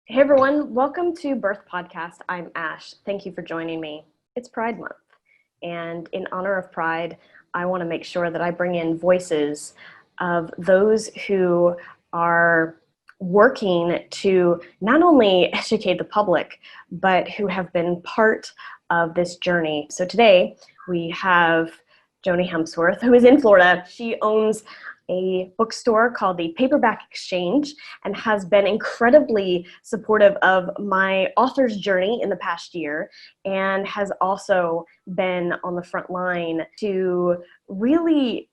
Hey everyone, welcome to BEARTH Podcast. I'm Ash. Thank you for joining me. It's Pride Month, and in honor of Pride, I want to make sure that I bring in voices of those who are working to not only educate the public, but who have been part of this journey. So today we have Joanie Hempsworth, who is in Florida. She owns a bookstore called the Paperback Exchange and has been incredibly supportive of my author's journey in the past year, and has also been on the front line to really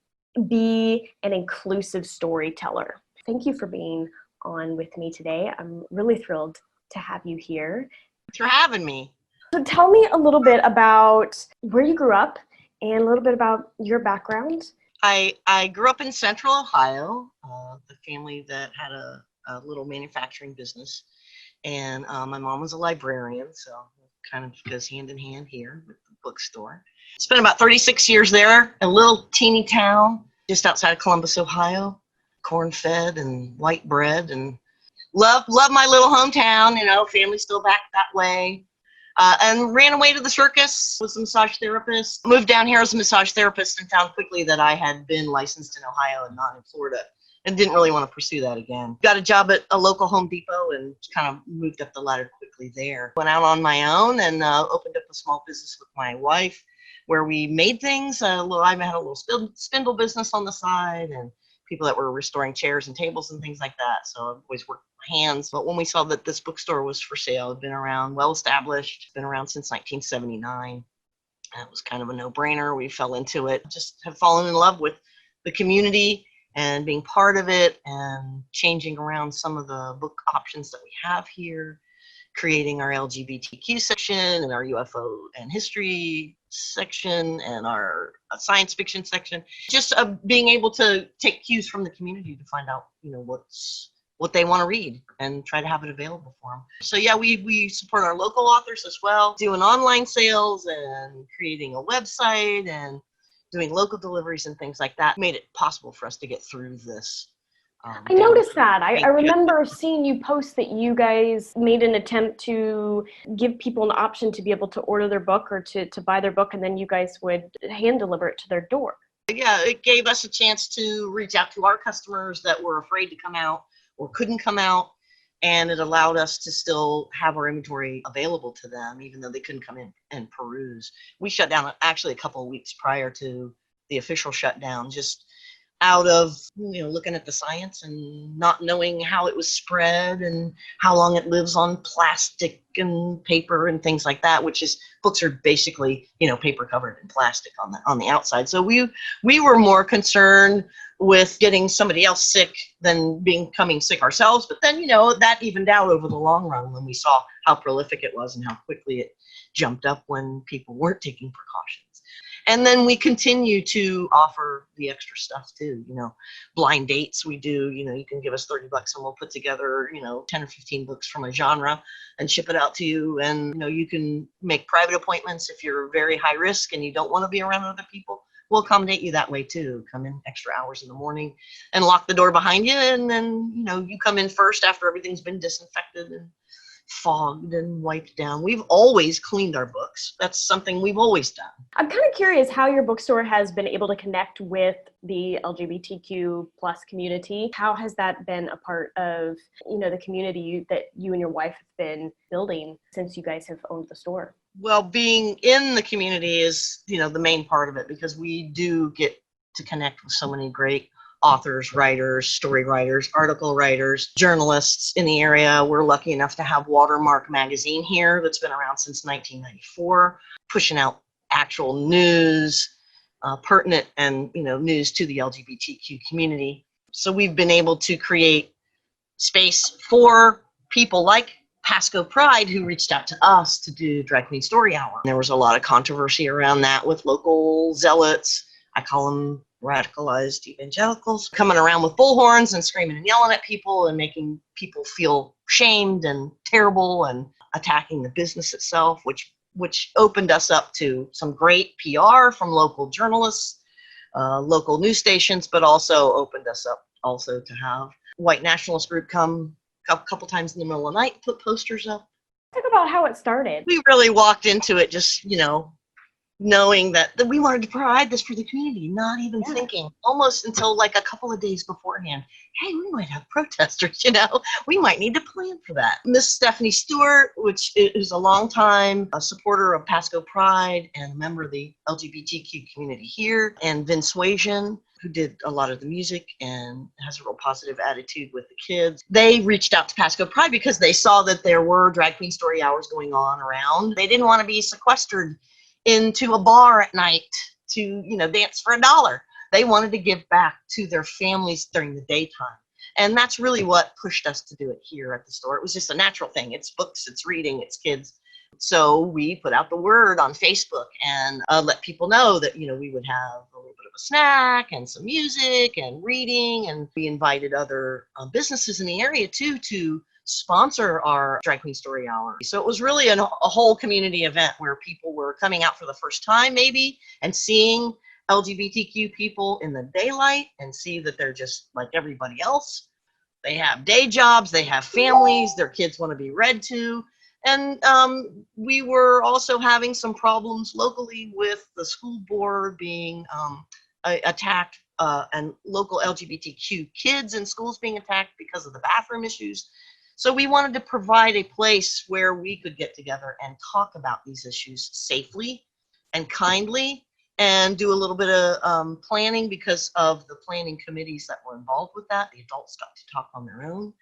be an inclusive storyteller. Thank you for being on with me today. I'm really thrilled to have you here. Thanks for having me. So tell me a little bit about where you grew up and a little bit about your background. I grew up in Central Ohio, the family that had a little manufacturing business, and my mom was a librarian, so kind of goes hand in hand here with the bookstore. Spent about 36 years there, a little teeny town just outside of Columbus, Ohio, corn-fed and white bread, and love my little hometown, family still back that way. And ran away to the circus, was a massage therapist. Moved down here as a massage therapist and found quickly that I had been licensed in Ohio and not in Florida, and didn't really want to pursue that again. Got a job at a local Home Depot and kind of moved up the ladder quickly there. Went out on my own and opened up a small business with my wife where we made things. I had a little spindle business on the side and people that were restoring chairs and tables and things like that. So I've always worked with my hands. But when we saw that this bookstore was for sale, it'd been around, well established, been around since 1979. That was kind of a no-brainer. We fell into it. Just have fallen in love with the community and being part of it and changing around some of the book options that we have here, creating our LGBTQ section and our UFO and history section and our science fiction section. Just being able to take cues from the community to find out, what they want to read and try to have it available for them. So yeah, we support our local authors as well, doing online sales and creating a website and doing local deliveries and things like that. Made it possible for us to get through this. I noticed that. I remember seeing you post that you guys made an attempt to give people an option to be able to order their book or to buy their book, and then you guys would hand deliver it to their door. Yeah, it gave us a chance to reach out to our customers that were afraid to come out or couldn't come out, and it allowed us to still have our inventory available to them, even though they couldn't come in and peruse. We shut down actually a couple of weeks prior to the official shutdown, just out of looking at the science and not knowing how it was spread and how long it lives on plastic and paper and things like that, which is, books are basically paper covered in plastic on the outside. So we were more concerned with getting somebody else sick than becoming sick ourselves. But then that evened out over the long run when we saw how prolific it was and how quickly it jumped up when people weren't taking precautions. And then we continue to offer the extra stuff too, blind dates we do, you can give us $30 and we'll put together, 10 or 15 books from a genre and ship it out to you. And, you can make private appointments if you're very high risk and you don't want to be around other people. We'll accommodate you that way too. Come in extra hours in the morning and lock the door behind you. And then, you come in first after everything's been disinfected and fogged and wiped down. We've always cleaned our books. That's something we've always done. I'm kind of curious how your bookstore has been able to connect with the LGBTQ plus community. How has that been a part of, the community that you and your wife have been building since you guys have owned the store? Well, being in the community is, the main part of it, because we do get to connect with so many great authors, writers, story writers, article writers, journalists in the area. We're lucky enough to have Watermark magazine here that's been around since 1994, pushing out actual news, pertinent and news to the LGBTQ community. So we've been able to create space for people like Pasco Pride, who reached out to us to do Drag Queen Story Hour. There was a lot of controversy around that with local zealots. I call them radicalized evangelicals, coming around with bullhorns and screaming and yelling at people and making people feel shamed and terrible and attacking the business itself, which opened us up to some great PR from local journalists, local news stations, but also opened us up also to have white nationalist group come a couple times in the middle of the night, put posters up. Talk about how it started. We really walked into it just, knowing that we wanted to provide this for the community, not even thinking almost until like a couple of days beforehand, hey, we might have protesters, we might need to plan for that. Miss Stephanie Stewart, which is a longtime supporter of Pasco Pride and a member of the LGBTQ community here, and Vince Wajan, who did a lot of the music and has a real positive attitude with the kids. They reached out to Pasco Pride because they saw that there were drag queen story hours going on around. They didn't want to be sequestered into a bar at night to, dance for $1. They wanted to give back to their families during the daytime. And that's really what pushed us to do it here at the store. It was just a natural thing. It's books, it's reading, it's kids. So we put out the word on Facebook and let people know that, we would have a little bit of a snack and some music and reading. And we invited other businesses in the area too to sponsor our Drag Queen Story Hour. So it was really a whole community event where people were coming out for the first time maybe and seeing LGBTQ people in the daylight and see that they're just like everybody else. They have day jobs, they have families, their kids want to be read to. And we were also having some problems locally with the school board being attacked and local LGBTQ kids in schools being attacked because of the bathroom issues. So we wanted to provide a place where we could get together and talk about these issues safely and kindly and do a little bit of planning because of the planning committees that were involved with that. The adults got to talk on their own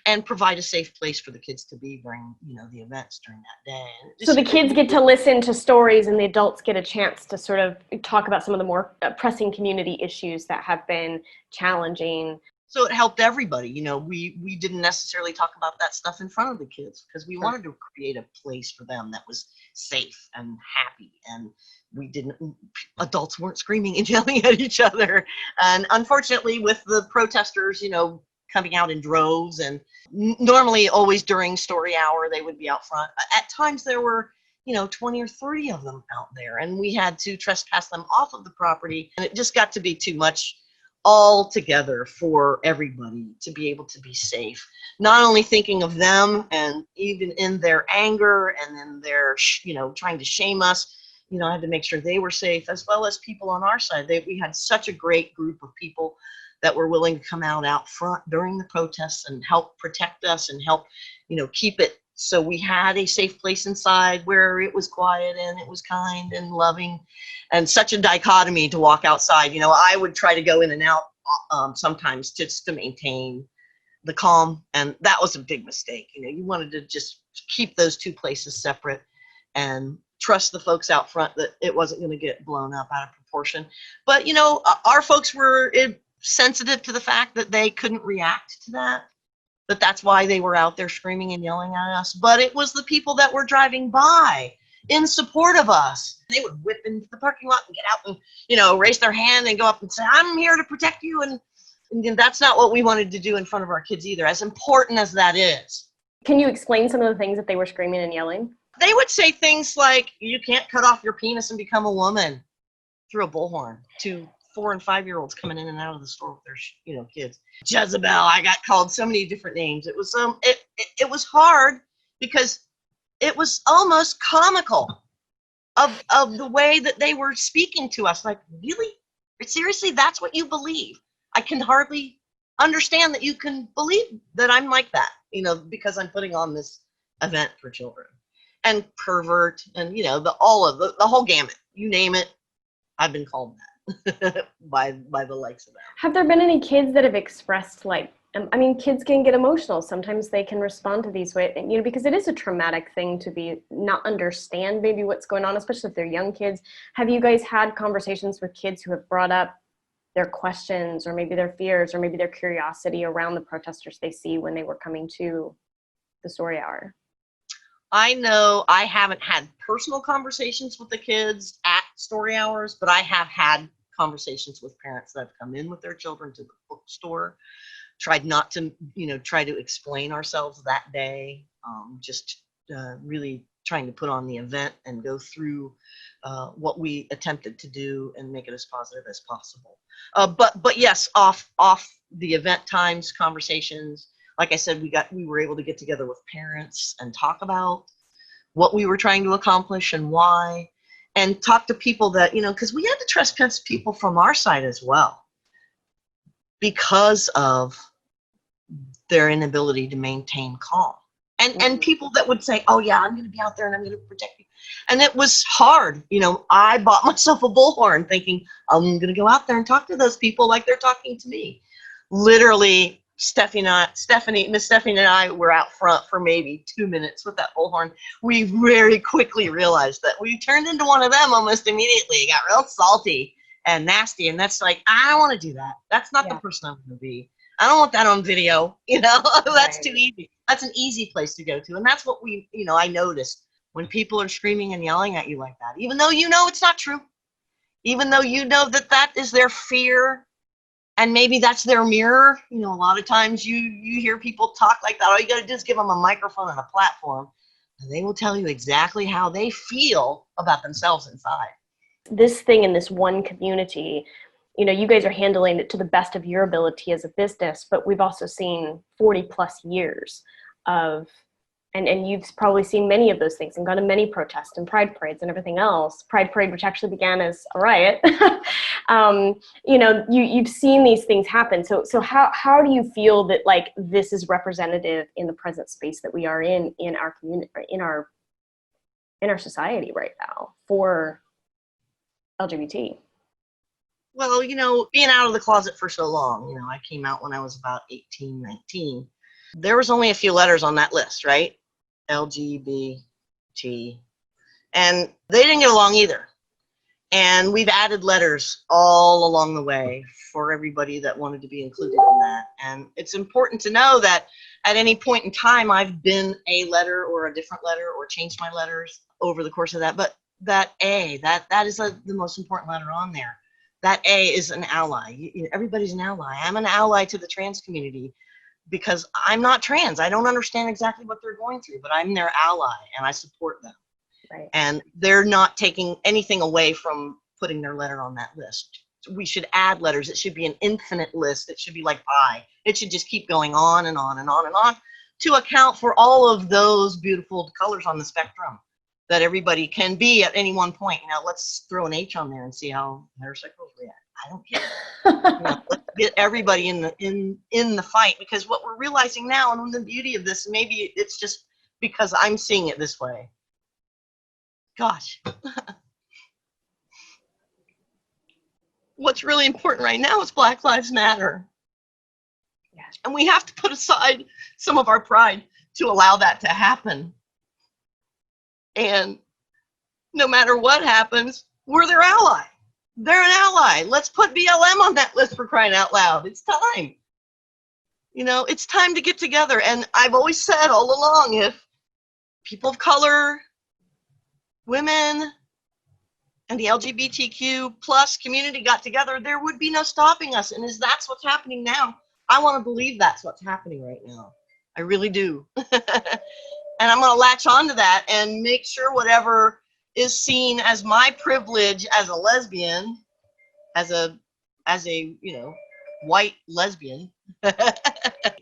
and provide a safe place for the kids to be during, the events during that day. So the kids get to listen to stories and the adults get a chance to sort of talk about some of the more pressing community issues that have been challenging. So it helped everybody. We didn't necessarily talk about that stuff in front of the kids because we wanted to create a place for them that was safe and happy. And adults weren't screaming and yelling at each other. And unfortunately with the protesters, coming out in droves and normally always during story hour, they would be out front. At times there were, 20 or 30 of them out there and we had to trespass them off of the property. And it just got to be too much all together for everybody to be able to be safe, not only thinking of them and even in their anger and in their, trying to shame us, I had to make sure they were safe as well as people on our side. We had such a great group of people that were willing to come out front during the protests and help protect us and help, keep it. So we had a safe place inside where it was quiet and it was kind and loving and such a dichotomy to walk outside. I would try to go in and out sometimes just to maintain the calm. And that was a big mistake. You wanted to just keep those two places separate and trust the folks out front that it wasn't going to get blown up out of proportion. But, our folks were sensitive to the fact that they couldn't react to that. But that's why they were out there screaming and yelling at us. But it was the people that were driving by in support of us. They would whip into the parking lot and get out and, raise their hand and go up and say, I'm here to protect you. And that's not what we wanted to do in front of our kids either, as important as that is. Can you explain some of the things that they were screaming and yelling? They would say things like, you can't cut off your penis and become a woman through a bullhorn to 4 and 5-year-olds coming in and out of the store with their, kids. Jezebel, I got called so many different names. It was it was hard because it was almost comical of the way that they were speaking to us. Like, really? Seriously, that's what you believe? I can hardly understand that you can believe that I'm like that, because I'm putting on this event for children. And pervert and, the whole gamut. You name it, I've been called that. by the likes of that. Have there been any kids that have expressed kids can get emotional. Sometimes they can respond to these ways, because it is a traumatic thing to not understand maybe what's going on, especially if they're young kids. Have you guys had conversations with kids who have brought up their questions or maybe their fears or maybe their curiosity around the protesters they see when they were coming to the story hour? I know I haven't had personal conversations with the kids at story hours, but I have had conversations with parents that have come in with their children to the bookstore, tried not to, try to explain ourselves that day, really trying to put on the event and go through what we attempted to do and make it as positive as possible. But yes, off the event times, conversations, like I said, we were able to get together with parents and talk about what we were trying to accomplish and why, and talk to people that, because we had to trespass people from our side as well because of their inability to maintain calm. And people that would say, oh yeah, I'm going to be out there and I'm going to protect you. And it was hard. I bought myself a bullhorn thinking I'm going to go out there and talk to those people like they're talking to me. Literally, Miss Stephanie and I were out front for maybe 2 minutes with that bullhorn. We very quickly realized that we turned into one of them almost immediately. It got real salty and nasty. And that's like, I don't want to do that. That's not the person I'm going to be. I don't want that on video. That's too easy. That's an easy place to go to. And that's what I noticed when people are screaming and yelling at you like that, even though it's not true, even though that is their fear. And maybe that's their mirror. A lot of times you hear people talk like that. All you got to do is give them a microphone and a platform, and they will tell you exactly how they feel about themselves inside. This thing in this one community, you guys are handling it to the best of your ability as a business, but we've also seen 40 plus years of, and you've probably seen many of those things and gone to many protests and pride parades and everything else. Pride parade, which actually began as a riot. You've seen these things happen. So how do you feel that like this is representative in the present space that we are in our community, in our society right now for LGBT? Well, being out of the closet for so long, I came out when I was about 18, 19. There was only a few letters on that list, right? LGBT. And they didn't get along either. And we've added letters all along the way for everybody that wanted to be included in that. And it's important to know that at any point in time, I've been a letter or a different letter or changed my letters over the course of that. But that A, that is the most important letter on there. That A is an ally. Everybody's an ally. I'm an ally to the trans community because I'm not trans. I don't understand exactly what they're going through, but I'm their ally and I support them. Right. And they're not taking anything away from putting their letter on that list. We should add letters. It should be an infinite list. It should be like pi. It should just keep going on and on and on and on to account for all of those beautiful colors on the spectrum that everybody can be at any one point. Let's throw an H on there and see how heterosexuals react. I don't care. Let's get everybody in the fight, because what we're realizing now, and the beauty of this, maybe it's just because I'm seeing it this way. Gosh. What's really important right now is Black Lives Matter. Yeah. And we have to put aside some of our pride to allow that to happen. And no matter what happens, we're their ally. They're an ally. Let's put BLM on that list, for crying out loud. It's time. It's time to get together. And I've always said all along, if people of color, women, and the LGBTQ plus community got together, there would be no stopping us. And that's what's happening now. I want to believe that's what's happening right now. I really do. And I'm going to latch onto that and make sure whatever is seen as my privilege as a lesbian, as a white lesbian,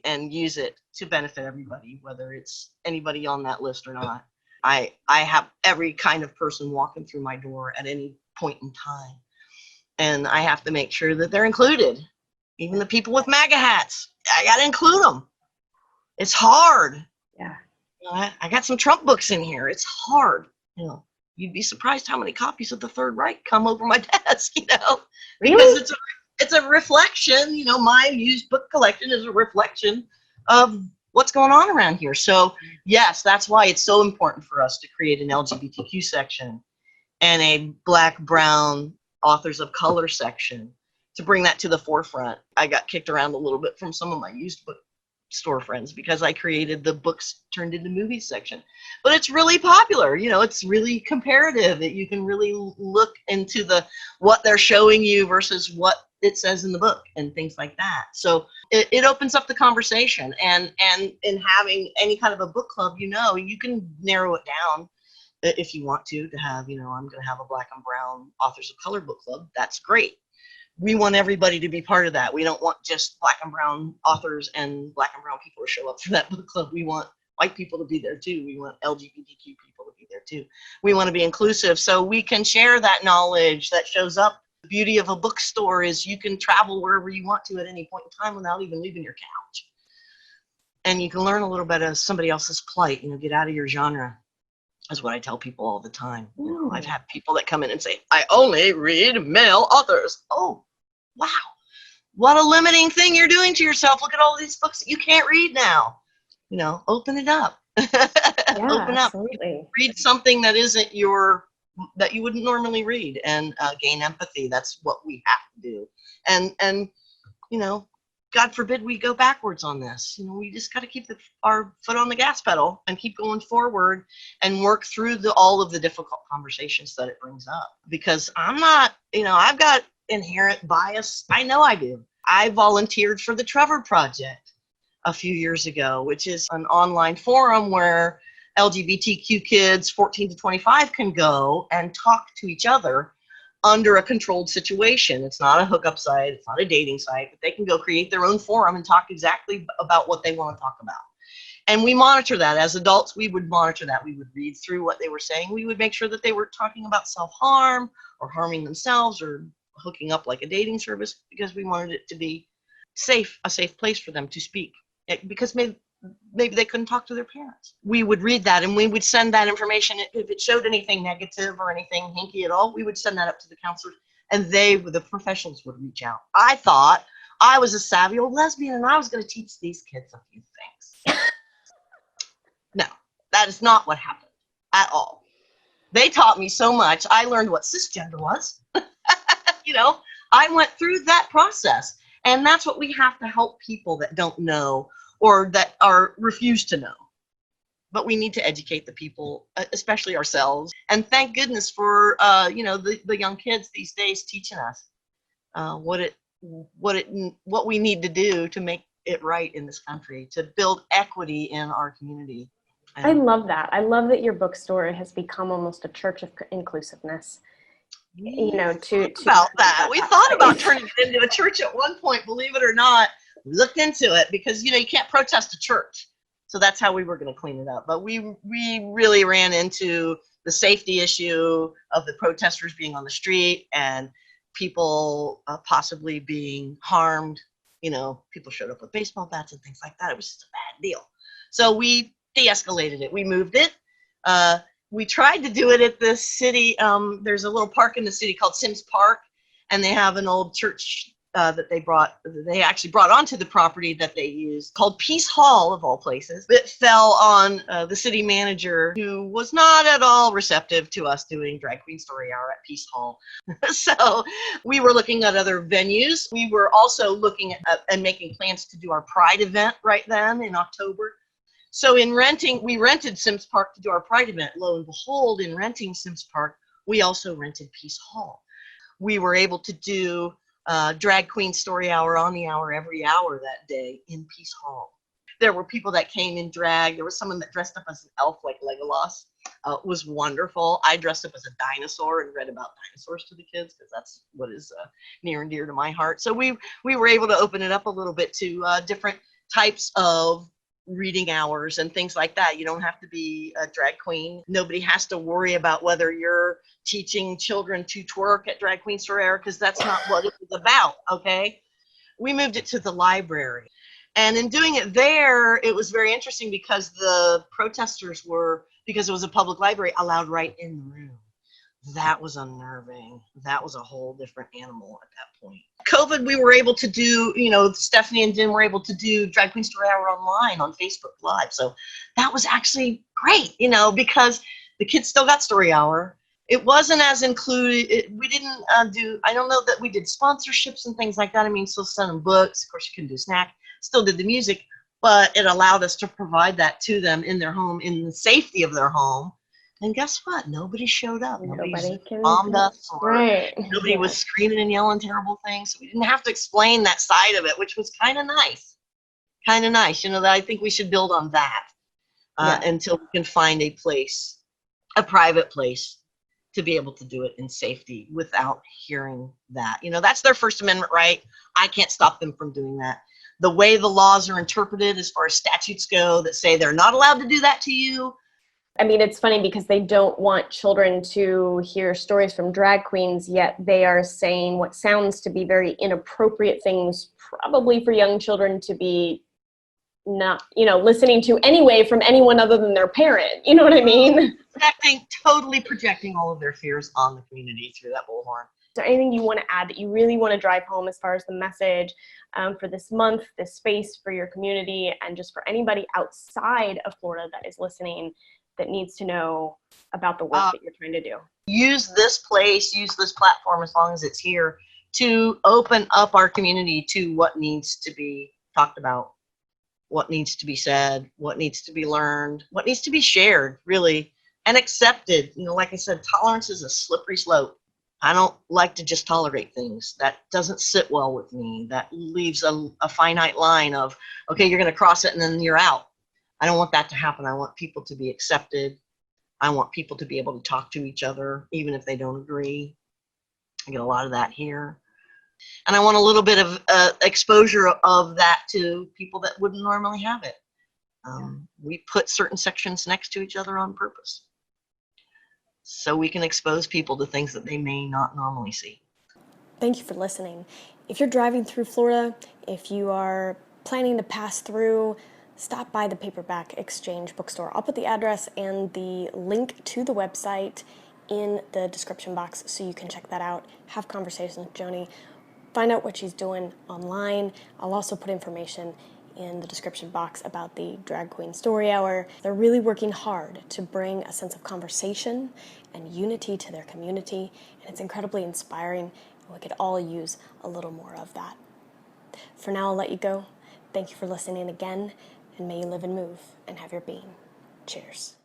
and use it to benefit everybody, whether it's anybody on that list or not. I have every kind of person walking through my door at any point in time. And I have to make sure that they're included. Even the people with MAGA hats, I got to include them. It's hard. Yeah. I got some Trump books in here. It's hard. You'd be surprised how many copies of the Third Reich come over my desk, Really? Because it's a reflection, my used book collection is a reflection of what's going on around here. So yes, that's why it's so important for us to create an LGBTQ section and a Black, Brown, authors of color section to bring that to the forefront. I got kicked around a little bit from some of my used book store friends because I created the books turned into movies section, but it's really popular. It's really comparative, that you can really look into what they're showing you versus what it says in the book and things like that. So it opens up the conversation, and in having any kind of a book club, you can narrow it down if you want to have, I'm going to have a Black and Brown authors of color book club. That's great. we want everybody to be part of that. We don't want just Black and brown authors and Black and brown people to show up for that book club. We want white people to be there too. We want LGBTQ people to be there too. We want to be inclusive so we can share that knowledge that shows up. The beauty of a bookstore is you can travel wherever you want to at any point in time without even leaving your couch. And you can learn a little bit of somebody else's plight, get out of your genre. That's what I tell people all the time. I've had people that come in and say, I only read male authors. Oh, wow. What a limiting thing you're doing to yourself. Look at all these books that you can't read now. Open it up. Yeah, Open up. absolutely. Read something that isn't that you wouldn't normally read, and gain empathy. That's what we have to do. And God forbid we go backwards on this. We just got to keep our foot on the gas pedal and keep going forward and work through all of the difficult conversations that it brings up. Because I'm not, I've got inherent bias. I know I do. I volunteered for the Trevor Project a few years ago, which is an online forum where LGBTQ kids 14 to 25 can go and talk to each other under a controlled situation. It's not a hookup site, it's not a dating site, but they can go create their own forum and talk exactly about what they want to talk about. And we monitor that. As adults, we would monitor that. We would read through what they were saying. We would make sure that they were talking about self-harm or harming themselves or hooking up like a dating service, because we wanted it to be a safe place for them to speak. Because maybe they couldn't talk to their parents. We would read that and we would send that information. If it showed anything negative or anything hinky at all, we would send that up to the counselors, and the professionals would reach out. I thought I was a savvy old lesbian and I was going to teach these kids a few things. No, that is not what happened at all. They taught me so much. I learned what cisgender was. I went through that process, and that's what we have to help people that don't know or that refuse to know. But we need to educate the people, especially ourselves. And thank goodness for the young kids these days teaching us what we need to do to make it right in this country, to build equity in our community. I love that. I love that your bookstore has become almost a church of inclusiveness. We thought about turning it into a church at one point, believe it or not. We looked into it because you can't protest a church, so that's how we were going to clean it up. But we really ran into the safety issue of the protesters being on the street and people possibly being harmed. People showed up with baseball bats and things like that. It was just a bad deal. So we de-escalated it. We moved it. We tried to do it at the city. There's a little park in the city called Sims Park, and they have an old church that they actually brought onto the property that they used, called Peace Hall, of all places. It fell on the city manager, who was not at all receptive to us doing Drag Queen Story Hour at Peace Hall. So we were looking at other venues. We were also looking at and making plans to do our Pride event right then in October. So we rented Sims Park to do our Pride event. Lo and behold, in renting Sims Park, we also rented Peace Hall. We were able to do Drag Queen Story Hour on the hour every hour that day in Peace Hall. There were people that came in drag. There was someone that dressed up as an elf like Legolas. It was wonderful. I dressed up as a dinosaur and read about dinosaurs to the kids because that's what is near and dear to my heart. So we were able to open it up a little bit to different types of reading hours and things like that. You don't have to be a drag queen. Nobody has to worry about whether you're teaching children to twerk at Drag Queen Story Hour, because that's not what it was about, okay? We moved it to the library. And in doing it there, it was very interesting because the protesters because it was a public library, allowed right in the room. That was unnerving. That was a whole different animal at that point. COVID, we were able to do, Stephanie and Jen were able to do Drag Queen Story Hour online on Facebook Live. So that was actually great, because the kids still got Story Hour. It wasn't as included. We didn't I don't know that we did sponsorships and things like that. I mean, still selling books. Of course, you couldn't do snack. Still did the music, but it allowed us to provide that to them in their home, in the safety of their home. And guess what? Nobody showed up. Nobody bombed us. Right. Nobody was screaming and yelling terrible things. So we didn't have to explain that side of it, which was kind of nice. That I think we should build on that until we can find a place, a private place, to be able to do it in safety without hearing that. That's their First Amendment right. I can't stop them from doing that. The way the laws are interpreted as far as statutes go that say they're not allowed to do that to you. I mean, it's funny because they don't want children to hear stories from drag queens, yet they are saying what sounds to be very inappropriate things, probably for young children to be not, listening to anyway from anyone other than their parent. You know what I mean? Totally projecting all of their fears on the community through that bullhorn. Is there anything you want to add that you really want to drive home as far as the message for this month, this space for your community, and just for anybody outside of Florida that is listening that needs to know about the work that you're trying to do? Use this platform, as long as it's here, to open up our community to what needs to be talked about, what needs to be said, what needs to be learned, what needs to be shared, really, and accepted. Like I said, tolerance is a slippery slope. I don't like to just tolerate things. That doesn't sit well with me. That leaves a finite line of, okay, you're going to cross it and then you're out. I don't want that to happen. I want people to be accepted. I want people to be able to talk to each other, even if they don't agree. I get a lot of that here. And I want a little bit of exposure of that to people that wouldn't normally have it. We put certain sections next to each other on purpose, so we can expose people to things that they may not normally see. Thank you for listening. If you're driving through Florida, if you are planning to pass through, stop by the Paperback Exchange Bookstore. I'll put the address and the link to the website in the description box so you can check that out, have conversations with Joanie, find out what she's doing online. I'll also put information in the description box about the Drag Queen Story Hour. They're really working hard to bring a sense of conversation and unity to their community, and it's incredibly inspiring, and we could all use a little more of that. For now, I'll let you go. Thank you for listening again, and may you live and move and have your being. Cheers.